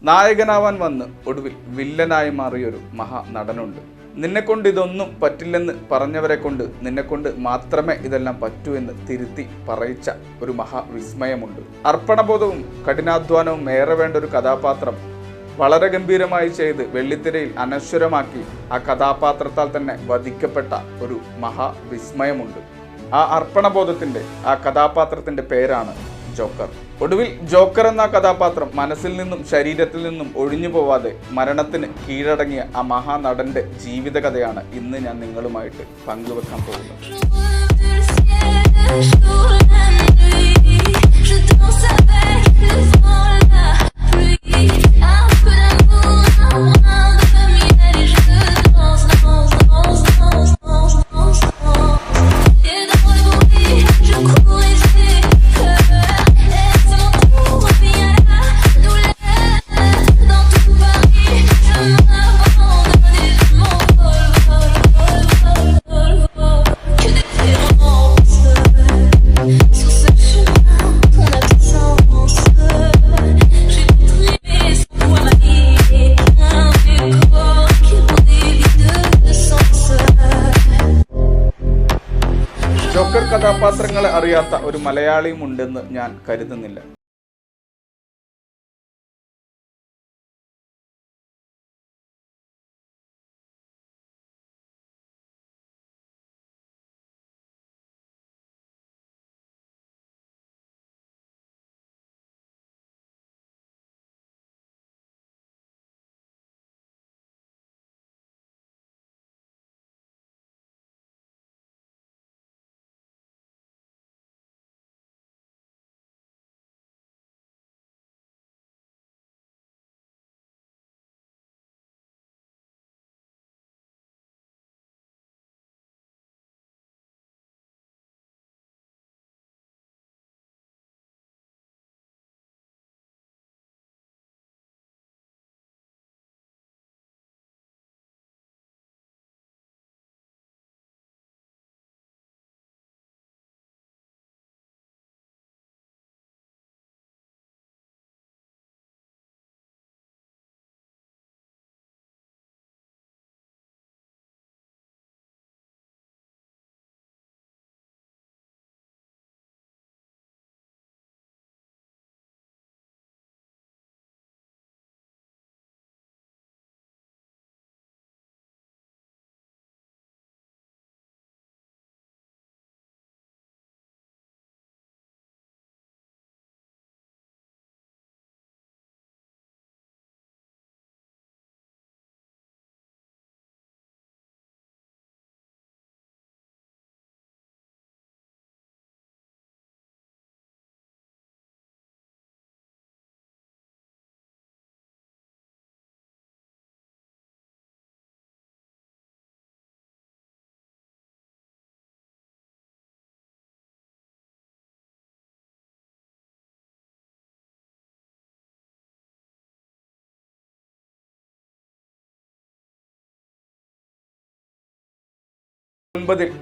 നായകനാവാൻ വന്ന് ഒടുവിൽ വില്ലനായി മാറിയൊരു മഹാനടനുണ്ട്. നിന്നെക്കൊണ്ട് ഇതൊന്നും പറ്റില്ലെന്ന് പറഞ്ഞവരെ കൊണ്ട് നിന്നെക്കൊണ്ട് മാത്രമേ ഇതെല്ലാം പറ്റൂ എന്ന് തിരുത്തി പറയിച്ച ഒരു മഹാവിസ്മയമുണ്ട്. അർപ്പണബോധവും കഠിനാധ്വാനവും ഏറെ വേണ്ട ഒരു കഥാപാത്രം വളരെ ഗംഭീരമായി ചെയ്ത് വെള്ളിത്തിരയിൽ അനശ്വരമാക്കി ആ കഥാപാത്രത്താൽ തന്നെ വധിക്കപ്പെട്ട ഒരു മഹാവിസ്മയമുണ്ട്. ആ അർപ്പണബോധത്തിന്റെ ആ കഥാപാത്രത്തിന്റെ പേരാണ് ജോക്കർ. ഒടുവിൽ ജോക്കർ എന്ന കഥാപാത്രം മനസ്സിൽ നിന്നും ശരീരത്തിൽ നിന്നും ഒഴിഞ്ഞു പോവാതെ മരണത്തിന് കീഴടങ്ങിയ ആ മഹാനടന്റെ ജീവിതകഥയാണ് ഇന്ന് ഞാൻ നിങ്ങളുമായിട്ട് പങ്കുവെക്കാൻ പോകുന്നത്. ജോക്കർ കഥാപാത്രങ്ങളെ അറിയാത്ത ഒരു മലയാളിയും ഉണ്ടെന്ന് ഞാൻ കരുതുന്നില്ല.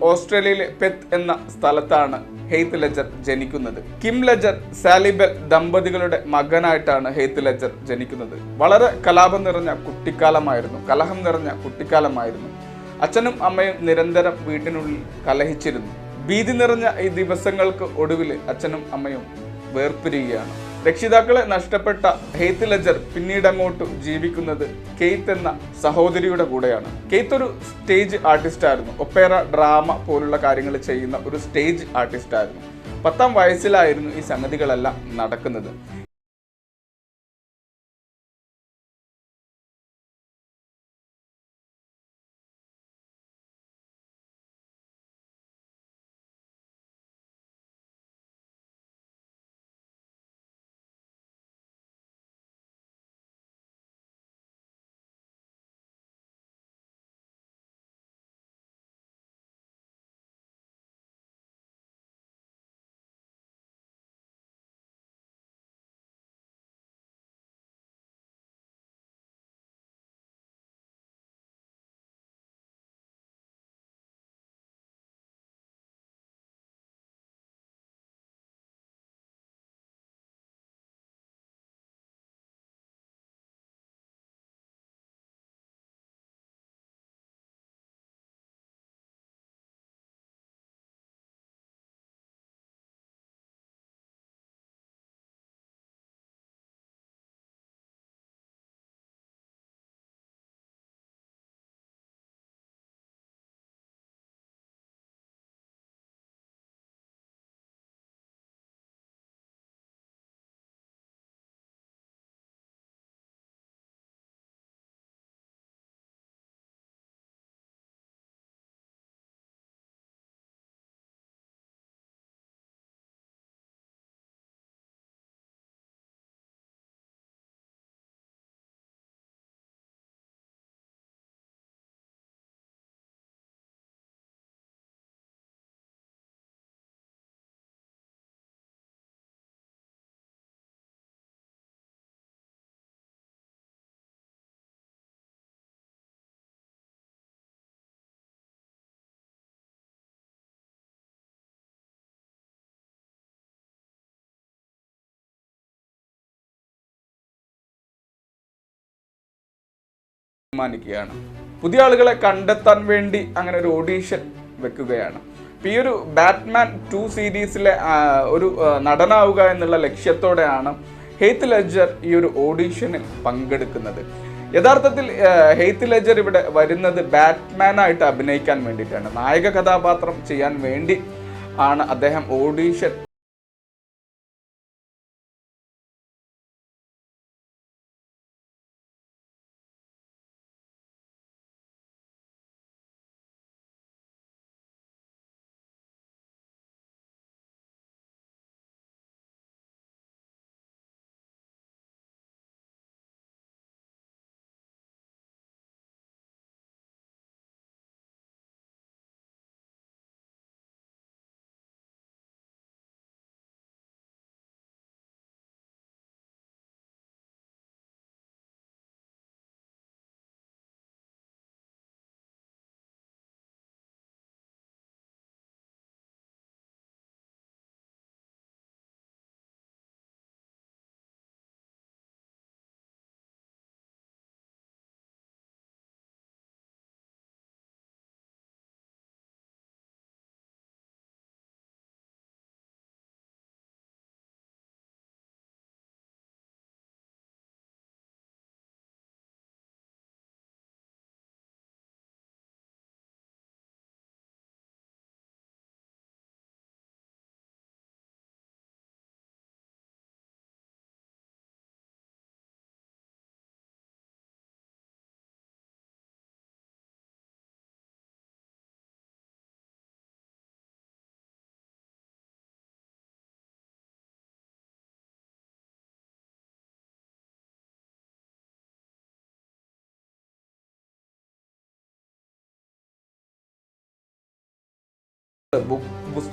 ഓസ്ട്രേലിയയിലെ പെത്ത് എന്ന സ്ഥലത്താണ് ഹെയ്ത്ത് ലെഡ്ജർ ജനിക്കുന്നത്. കിം ലെഡ്ജർ, സാലി ബെൽ ദമ്പതികളുടെ മകനായിട്ടാണ് ഹെയ്ത്ത് ലെഡ്ജർ ജനിക്കുന്നത്. വളരെ കലാപം നിറഞ്ഞ കുട്ടിക്കാലമായിരുന്നു, കലഹം നിറഞ്ഞ കുട്ടിക്കാലമായിരുന്നു. അച്ഛനും അമ്മയും നിരന്തരം വീട്ടിനുള്ളിൽ കലഹിച്ചിരുന്നു. ഭീതി നിറഞ്ഞ ഈ ദിവസങ്ങൾക്ക് ഒടുവിൽ അച്ഛനും അമ്മയും വേർപിരിയുകയാണ്. രക്ഷിതാക്കളെ നഷ്ടപ്പെട്ട ഹെയ്ത്ത് ലെഡ്ജർ പിന്നീട് അങ്ങോട്ട് ജീവിക്കുന്നത് കെയ്ത്ത് എന്ന സഹോദരിയുടെ കൂടെയാണ്. കെയ്ത്ത് ഒരു സ്റ്റേജ് ആർട്ടിസ്റ്റ് ആയിരുന്നു. ഒപ്പേറ, ഡ്രാമ പോലുള്ള കാര്യങ്ങൾ ചെയ്യുന്ന ഒരു സ്റ്റേജ് ആർട്ടിസ്റ്റ് ആയിരുന്നു. 10ാം വയസ്സിലായിരുന്നു ഈ സംഗതികളെല്ലാം നടക്കുന്നത്. തീരുമാനിക്കുകയാണ്. പുതിയ ആളുകളെ കണ്ടെത്താൻ വേണ്ടി അങ്ങനെ ഒരു ഓഡീഷൻ വെക്കുകയാണ്. ഈ ഒരു ബാറ്റ്മാൻ 2 സീരീസിലെ ഒരു നടനാവുക എന്നുള്ള ലക്ഷ്യത്തോടെയാണ് ഹെയ്ത്ത് ലെഡ്ജർ ഈ ഒരു ഓഡീഷനിൽ പങ്കെടുക്കുന്നത്. യഥാർത്ഥത്തിൽ ഹെയ്ത്ത് ലെഡ്ജർ ഇവിടെ വരുന്നത് ബാറ്റ്മാനായിട്ട് അഭിനയിക്കാൻ വേണ്ടിയിട്ടാണ്. നായക കഥാപാത്രം ചെയ്യാൻ വേണ്ടി ആണ് അദ്ദേഹം ഓഡീഷൻ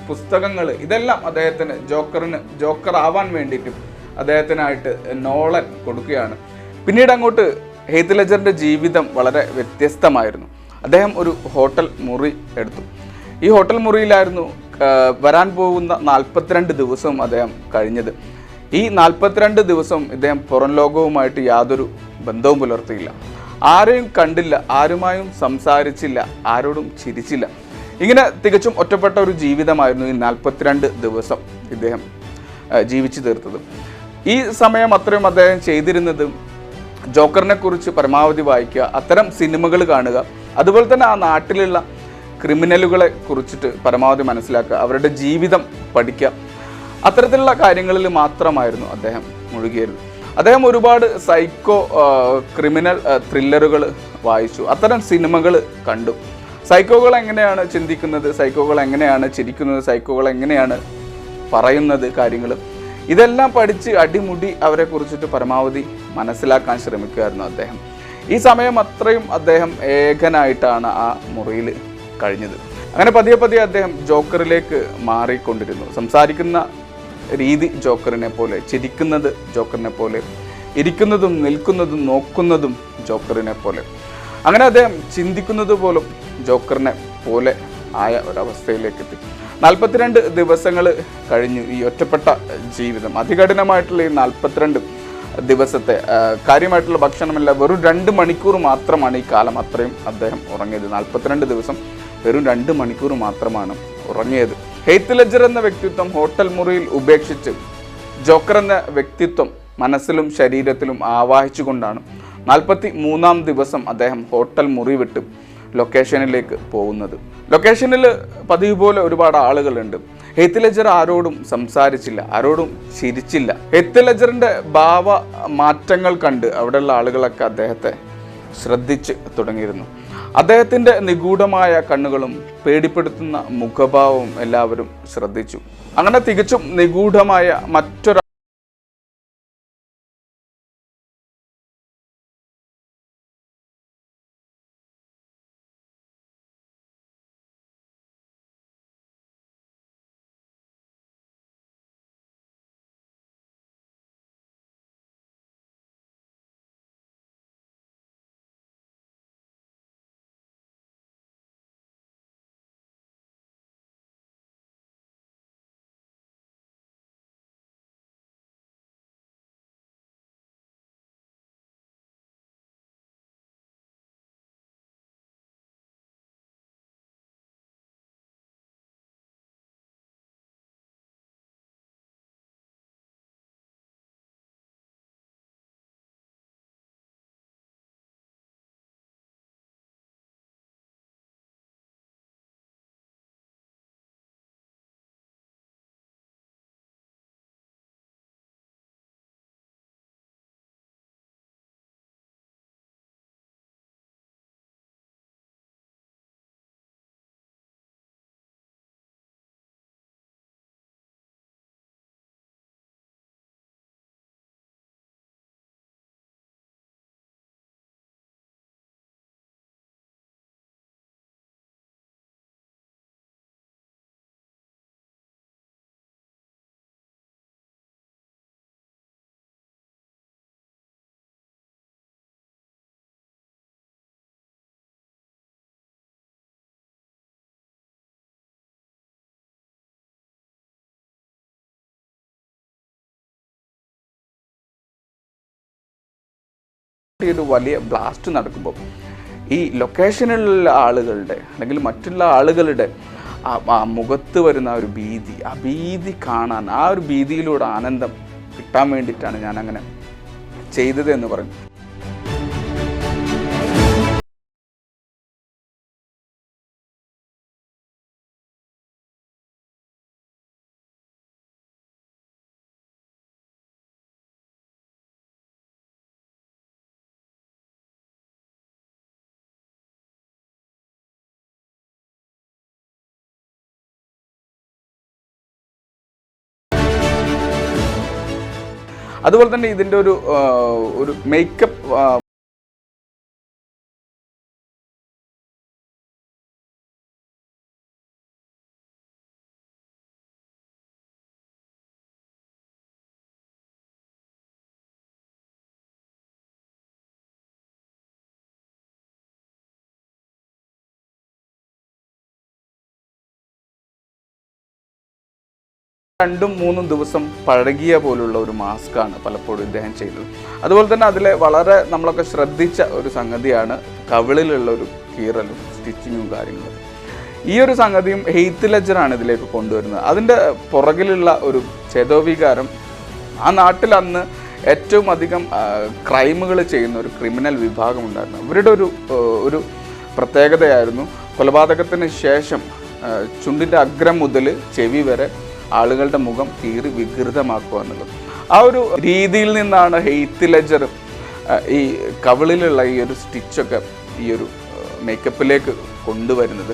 പുസ്തകങ്ങൾ ഇതെല്ലാം അദ്ദേഹത്തിന് ജോക്കർ ആവാൻ വേണ്ടിയിട്ടും അദ്ദേഹത്തിനായിട്ട് നോളൻ കൊടുക്കുകയാണ്. പിന്നീട് അങ്ങോട്ട് ഹെയ്ത്ത് ലെഡ്ജറിന്റെ ജീവിതം വളരെ വ്യത്യസ്തമായിരുന്നു. അദ്ദേഹം ഒരു ഹോട്ടൽ മുറി എടുത്തു. ഈ ഹോട്ടൽ മുറിയിലായിരുന്നു വരാൻ പോകുന്ന 42 ദിവസവും അദ്ദേഹം കഴിഞ്ഞത്. ഈ 42 ദിവസം ഇദ്ദേഹം പുറം ലോകവുമായിട്ട് യാതൊരു ബന്ധവും പുലർത്തിയില്ല. ആരെയും കണ്ടില്ല, ആരുമായും സംസാരിച്ചില്ല, ആരോടും ചിരിച്ചില്ല. ഇങ്ങനെ തികച്ചും ഒറ്റപ്പെട്ട ഒരു ജീവിതമായിരുന്നു ഈ 42 ദിവസം ഇദ്ദേഹം ജീവിച്ചു തീർത്തത്. ഈ സമയം അത്രയും അദ്ദേഹം ചെയ്തിരുന്നത് ജോക്കറിനെ കുറിച്ച് പരമാവധി വായിക്കുക, അത്തരം സിനിമകൾ കാണുക, അതുപോലെ തന്നെ ആ നാട്ടിലുള്ള ക്രിമിനലുകളെ കുറിച്ചിട്ട് പരമാവധി മനസ്സിലാക്കുക, അവരുടെ ജീവിതം പഠിക്കുക, അത്തരത്തിലുള്ള കാര്യങ്ങളിൽ മാത്രമായിരുന്നു അദ്ദേഹം മുഴുകിയിരുന്നത്. അദ്ദേഹം ഒരുപാട് സൈക്കോ ക്രിമിനൽ ത്രില്ലറുകൾ വായിച്ചു, അത്തരം സിനിമകൾ കണ്ടു. സൈക്കോകൾ എങ്ങനെയാണ് ചിന്തിക്കുന്നത്, സൈക്കോകൾ എങ്ങനെയാണ് ചിരിക്കുന്നത്, സൈക്കോകൾ എങ്ങനെയാണ് പറയുന്നത് കാര്യങ്ങൾ, ഇതെല്ലാം പഠിച്ച് അടിമുടി അവരെ കുറിച്ചിട്ട് പരമാവധി മനസ്സിലാക്കാൻ ശ്രമിക്കുമായിരുന്നു അദ്ദേഹം. ഈ സമയം അത്രയും അദ്ദേഹം ഏകനായിട്ടാണ് ആ മുറിയിൽ കഴിഞ്ഞത്. അങ്ങനെ പതിയെ പതിയെ അദ്ദേഹം ജോക്കറിലേക്ക് മാറിക്കൊണ്ടിരുന്നു. സംസാരിക്കുന്ന രീതി ജോക്കറിനെ പോലെ, ചിരിക്കുന്നത് ജോക്കറിനെ പോലെ, ഇരിക്കുന്നതും നിൽക്കുന്നതും നോക്കുന്നതും ജോക്കറിനെ പോലെ. അങ്ങനെ അദ്ദേഹം ചിന്തിക്കുന്നത് പോലും ജോക്കറിനെ പോലെ ആയ ഒരവസ്ഥയിലേക്ക് എത്തി. 42 ദിവസങ്ങൾ കഴിഞ്ഞു ഈ ഒറ്റപ്പെട്ട ജീവിതം. അതികഠിനമായിട്ടുള്ള ഈ 42 ദിവസത്തെ കാര്യമായിട്ടുള്ള ഭക്ഷണമല്ല, വെറും 2 മണിക്കൂർ മാത്രമാണ് ഈ കാലം അത്രയും അദ്ദേഹം ഉറങ്ങിയത്. 42 ദിവസം വെറും 2 മണിക്കൂർ മാത്രമാണ് ഉറങ്ങിയത്. ഹെയ്ത്ത് ലെഡ്ജർ എന്ന വ്യക്തിത്വം ഹോട്ടൽ മുറിയിൽ ഉപേക്ഷിച്ച് ജോക്കർ എന്ന വ്യക്തിത്വം മനസ്സിലും ശരീരത്തിലും ആവാഹിച്ചുകൊണ്ടാണ് 43-ാം ദിവസം അദ്ദേഹം ഹോട്ടൽ മുറി വിട്ട് ലൊക്കേഷനിലേക്ക് പോകുന്നത്. ലൊക്കേഷനിൽ പതിവ് പോലെ ഒരുപാട് ആളുകളുണ്ട്. ഹെയ്ത്ത് ലെഡ്ജർ ആരോടും സംസാരിച്ചില്ല, ആരോടും ചിരിച്ചില്ല. ഹെയ്ത്ത് ലെഡ്ജറിന്റെ ഭാവ മാറ്റങ്ങൾ കണ്ട് അവിടെയുള്ള ആളുകളൊക്കെ അദ്ദേഹത്തെ ശ്രദ്ധിച്ച് തുടങ്ങിയിരുന്നു. അദ്ദേഹത്തിന്റെ നിഗൂഢമായ കണ്ണുകളും പേടിപ്പെടുത്തുന്ന മുഖഭാവവും എല്ലാവരും ശ്രദ്ധിച്ചു. അങ്ങനെ തികച്ചും നിഗൂഢമായ മറ്റൊരു ഒരു വലിയ ബ്ലാസ്റ്റ് നടക്കുമ്പോൾ ഈ ലൊക്കേഷനിലുള്ള ആളുകളുടെ അല്ലെങ്കിൽ മറ്റുള്ള ആളുകളുടെ ആ മുഖത്ത് വരുന്ന ഒരു ഭീതി, ആ ഭീതി കാണാൻ, ആ ഒരു ഭീതിയിലൂടെ ആനന്ദം കിട്ടാൻ വേണ്ടിയിട്ടാണ് ഞാൻ അങ്ങനെ ചെയ്തത് എന്ന് പറയും. അതുപോലെ തന്നെ ഇതിൻ്റെ ഒരു മേക്കപ്പ് രണ്ടും മൂന്നും ദിവസം പഴകിയ പോലുള്ള ഒരു മാസ്കാണ് പലപ്പോഴും ഇദ്ദേഹം ചെയ്തത്. അതുപോലെ തന്നെ അതിലെ വളരെ നമ്മളൊക്കെ ശ്രദ്ധിച്ച ഒരു സംഗതിയാണ് കവിളിലുള്ള ഒരു കീറലും സ്റ്റിച്ചിങ്ങും കാര്യങ്ങളും. ഈ ഒരു സംഗതിയും ഹെയ്ത്ത് ലെഡ്ജറാണ് ഇതിലേക്ക് കൊണ്ടുവരുന്നത്. അതിൻ്റെ പുറകിലുള്ള ഒരു ചേതോവികാരം, ആ നാട്ടിൽ അന്ന് ഏറ്റവും അധികം ക്രൈമുകൾ ചെയ്യുന്ന ഒരു ക്രിമിനൽ വിഭാഗം ഉണ്ടായിരുന്നു. ഇവരുടെ ഒരു പ്രത്യേകതയായിരുന്നു കൊലപാതകത്തിന് ശേഷം ചുണ്ടിൻ്റെ അഗ്രം മുതൽ ചെവി വരെ ആളുകളുടെ മുഖം കീറി വികൃതമാക്കുക എന്നുള്ളത്. ആ ഒരു രീതിയിൽ നിന്നാണ് ഹെയ്ത്ത് ലെഡ്ജർ ഈ കവിളിലുള്ള ഈ ഒരു സ്റ്റിച്ചൊക്കെ ഈ ഒരു മേക്കപ്പിലേക്ക് കൊണ്ടുവരുന്നത്.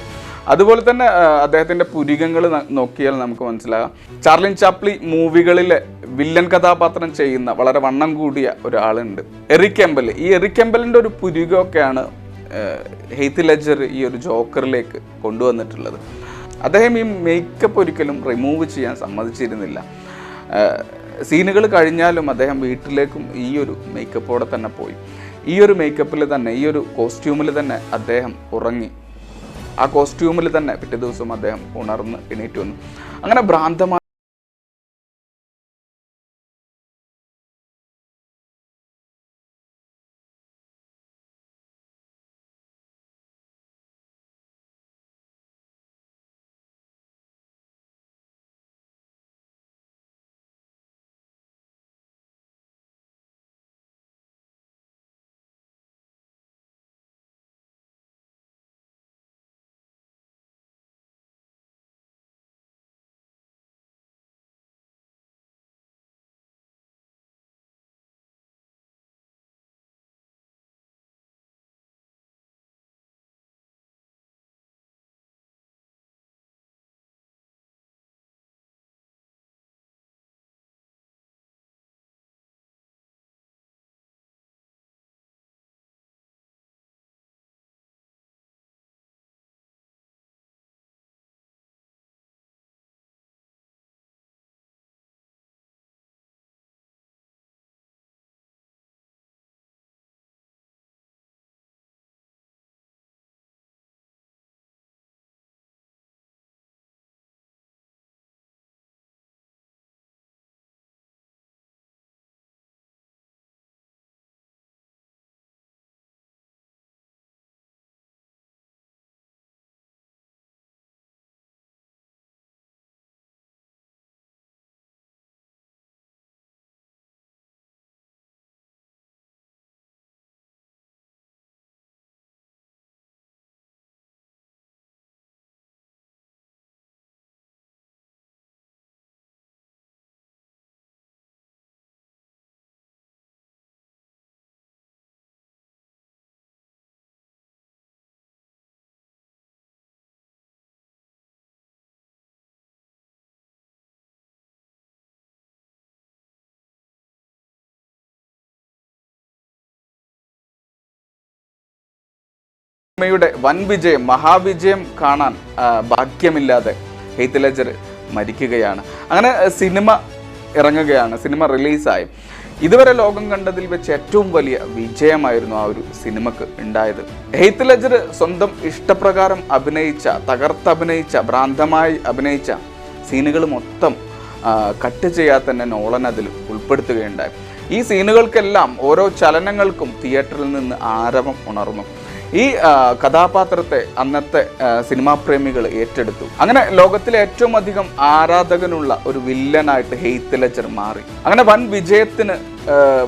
അതുപോലെ തന്നെ അദ്ദേഹത്തിൻ്റെ പുരികങ്ങൾ നോക്കിയാൽ നമുക്ക് മനസ്സിലാകാം. ചാർലി ചാപ്ലി മൂവികളിലെ വില്ലൻ കഥാപാത്രം ചെയ്യുന്ന വളരെ വണ്ണം കൂടിയ ഒരാളുണ്ട്, എറിക് കെമ്പൽ. ഈ എറിക് കെമ്പലിൻ്റെ ഒരു പുരികമൊക്കെയാണ് ഹെയ്ത്ത് ലെഡ്ജർ ഈ ഒരു ജോക്കറിലേക്ക് കൊണ്ടുവന്നിട്ടുള്ളത്. അദ്ദേഹം ഈ മേക്കപ്പ് ഒരിക്കലും റിമൂവ് ചെയ്യാൻ സമ്മതിച്ചിരുന്നില്ല. സീനുകൾ കഴിഞ്ഞാലും അദ്ദേഹം വീട്ടിലേക്കും ഈ ഒരു മേക്കപ്പോടെ തന്നെ പോയി. ഈ ഒരു മേക്കപ്പിൽ തന്നെ, ഈ ഒരു കോസ്റ്റ്യൂമിൽ തന്നെ അദ്ദേഹം ഉറങ്ങി. ആ കോസ്റ്റ്യൂമിൽ തന്നെ പിറ്റേ ദിവസം അദ്ദേഹം ഉണർന്ന് എണീറ്റ് വന്നു. അങ്ങനെ ഭ്രാന്തമായ സിനിമയുടെ വൻ വിജയം, മഹാവിജയം കാണാൻ ഭാഗ്യമില്ലാതെ ഹെയ്ത്ത് ലെഡ്ജർ മരിക്കുകയാണ്. അങ്ങനെ സിനിമ ഇറങ്ങുകയാണ്, സിനിമ റിലീസായി. ഇതുവരെ ലോകം കണ്ടതിൽ വെച്ച് ഏറ്റവും വലിയ വിജയമായിരുന്നു ആ ഒരു സിനിമക്ക് ഉണ്ടായത്. ഹെയ്ത്ത് ലെഡ്ജർ സ്വന്തം ഇഷ്ടപ്രകാരം അഭിനയിച്ച, തകർത്തഭിനയിച്ച, ഭ്രാന്തമായി അഭിനയിച്ച സീനുകൾ മൊത്തം കട്ട് ചെയ്യാതെ തന്നെ നോളൻ അതിൽ ഉൾപ്പെടുത്തുകയുണ്ടായി. ഈ സീനുകൾക്കെല്ലാം ഓരോ ചലനങ്ങൾക്കും തിയേറ്ററിൽ നിന്ന് ആരവം ഉണർന്നു. ഈ കഥാപാത്രത്തെ അന്നത്തെ സിനിമാ പ്രേമികൾ ഏറ്റെടുത്തു. അങ്ങനെ ലോകത്തിലെ ഏറ്റവും അധികം ആരാധകനുള്ള ഒരു വില്ലനായിട്ട് ഹെയ്ത്ത് ലെഡ്ജർ മാറി. അങ്ങനെ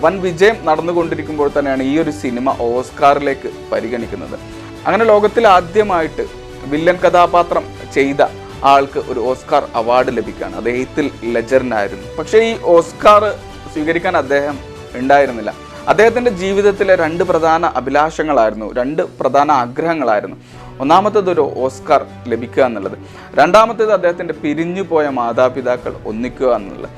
വൻ വിജയം നടന്നുകൊണ്ടിരിക്കുമ്പോൾ തന്നെയാണ് ഈ ഒരു സിനിമ ഓസ്കാറിലേക്ക് പരിഗണിക്കുന്നത്. അങ്ങനെ ലോകത്തിൽ ആദ്യമായിട്ട് വില്ലൻ കഥാപാത്രം ചെയ്ത ആൾക്ക് ഒരു ഓസ്കാർ അവാർഡ് ലഭിക്കുകയാണ്. അത് ഹെയ്ത്ത് ലെഡ്ജറിനായിരുന്നു. പക്ഷേ ഈ ഓസ്കാർ സ്വീകരിക്കാൻ അദ്ദേഹം ഉണ്ടായിരുന്നില്ല. അദ്ദേഹത്തിൻ്റെ ജീവിതത്തിലെ 2 പ്രധാന അഭിലാഷങ്ങളായിരുന്നു, 2 പ്രധാന ആഗ്രഹങ്ങളായിരുന്നു. ഒന്നാമത്തേത് ഒരു ഓസ്കാർ ലഭിക്കുക എന്നുള്ളത്, രണ്ടാമത്തേത് അദ്ദേഹത്തിൻ്റെ പിരിഞ്ഞുപോയ മാതാപിതാക്കൾ ഒന്നിക്കുക എന്നുള്ളത്.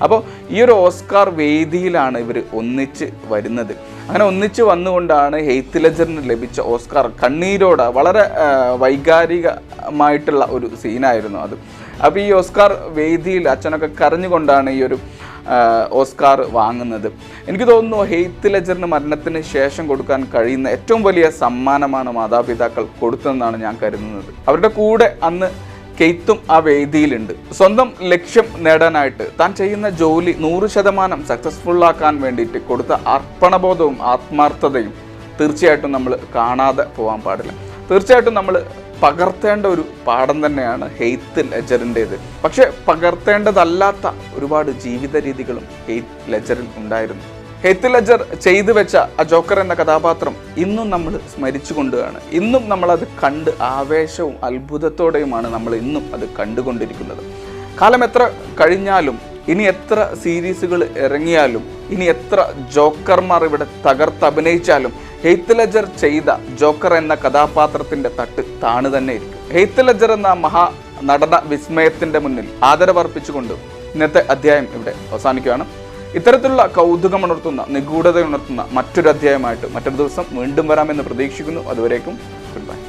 അപ്പോൾ ഈ ഒരു ഓസ്കാർ വേദിയിലാണ് ഇവർ ഒന്നിച്ച് വരുന്നത്. അങ്ങനെ ഒന്നിച്ച് വന്നുകൊണ്ടാണ് ഹെയ്ത്ത് ലെഡ്ജറിന് ലഭിച്ച ഓസ്കാർ കണ്ണീരോടെ വളരെ വൈകാരികമായിട്ടുള്ള ഒരു സീനായിരുന്നു അത്. അപ്പോൾ ഈ ഓസ്കാർ വേദിയിൽ അച്ഛനൊക്കെ കരഞ്ഞുകൊണ്ടാണ് ഈ ഒരു ഓസ്കാർ വാങ്ങുന്നത്. എനിക്ക് തോന്നുന്നു ഹെയ്ത്ത് ലെഡ്ജറിന് മരണത്തിന് ശേഷം കൊടുക്കാൻ കഴിയുന്ന ഏറ്റവും വലിയ സമ്മാനമാണ് മാതാപിതാക്കൾ കൊടുത്തതെന്നാണ് ഞാൻ കരുതുന്നത്. അവരുടെ കൂടെ അന്ന് കെയ്ത്തും ആ വേദിയിലുണ്ട്. സ്വന്തം ലക്ഷ്യം നേടാനായിട്ട് താൻ ചെയ്യുന്ന ജോലി 100% സക്സസ്ഫുള്ളാക്കാൻ വേണ്ടിയിട്ട് കൊടുത്ത അർപ്പണബോധവും ആത്മാർത്ഥതയും തീർച്ചയായിട്ടും നമ്മൾ കാണാതെ പോകാൻ പാടില്ല. തീർച്ചയായിട്ടും നമ്മൾ പകർത്തേണ്ട ഒരു പാഠം തന്നെയാണ് ഹെയ്ത്ത് ലെഡ്ജറിൻ്റേത്. പക്ഷെ പകർത്തേണ്ടതല്ലാത്ത ഒരുപാട് ജീവിത രീതികളും ഹെയ്ത്ത് ലെഡ്ജറിൽ ഉണ്ടായിരുന്നു. ഹെയ്ത്ത് ലെഡ്ജർ ചെയ്തു വെച്ച ആ ജോക്കർ എന്ന കഥാപാത്രം ഇന്നും നമ്മൾ സ്മരിച്ചു കൊണ്ടുമാണ്. ഇന്നും നമ്മളത് കണ്ട് ആവേശവും അത്ഭുതത്തോടെയുമാണ് നമ്മൾ ഇന്നും അത് കണ്ടുകൊണ്ടിരിക്കുന്നത്. കാലം എത്ര കഴിഞ്ഞാലും, ഇനി എത്ര സീരീസുകൾ ഇറങ്ങിയാലും, ഇനി എത്ര ജോക്കർമാർ ഇവിടെ തകർത്തഭിനയിച്ചാലും ഹെയ്ത്ത് ലെഡ്ജർ ചെയ്ത ജോക്കർ എന്ന കഥാപാത്രത്തിൻ്റെ തട്ട് താണു തന്നെ ഇരിക്കും. ഹെയ്ത്ത് ലെഡ്ജർ എന്ന മഹാ നടന വിസ്മയത്തിൻ്റെ മുന്നിൽ ആദരവർപ്പിച്ചുകൊണ്ട് ഇന്നത്തെ അധ്യായം ഇവിടെ അവസാനിക്കുകയാണ്. ഇത്തരത്തിലുള്ള കൗതുകമുണർത്തുന്ന, നിഗൂഢതയുണർത്തുന്ന മറ്റൊരു അധ്യായമായിട്ട് മറ്റൊരു ദിവസം വീണ്ടും വരാമെന്ന് പ്രതീക്ഷിക്കുന്നു. അതുവരേക്കും ഗുഡ് ബൈ.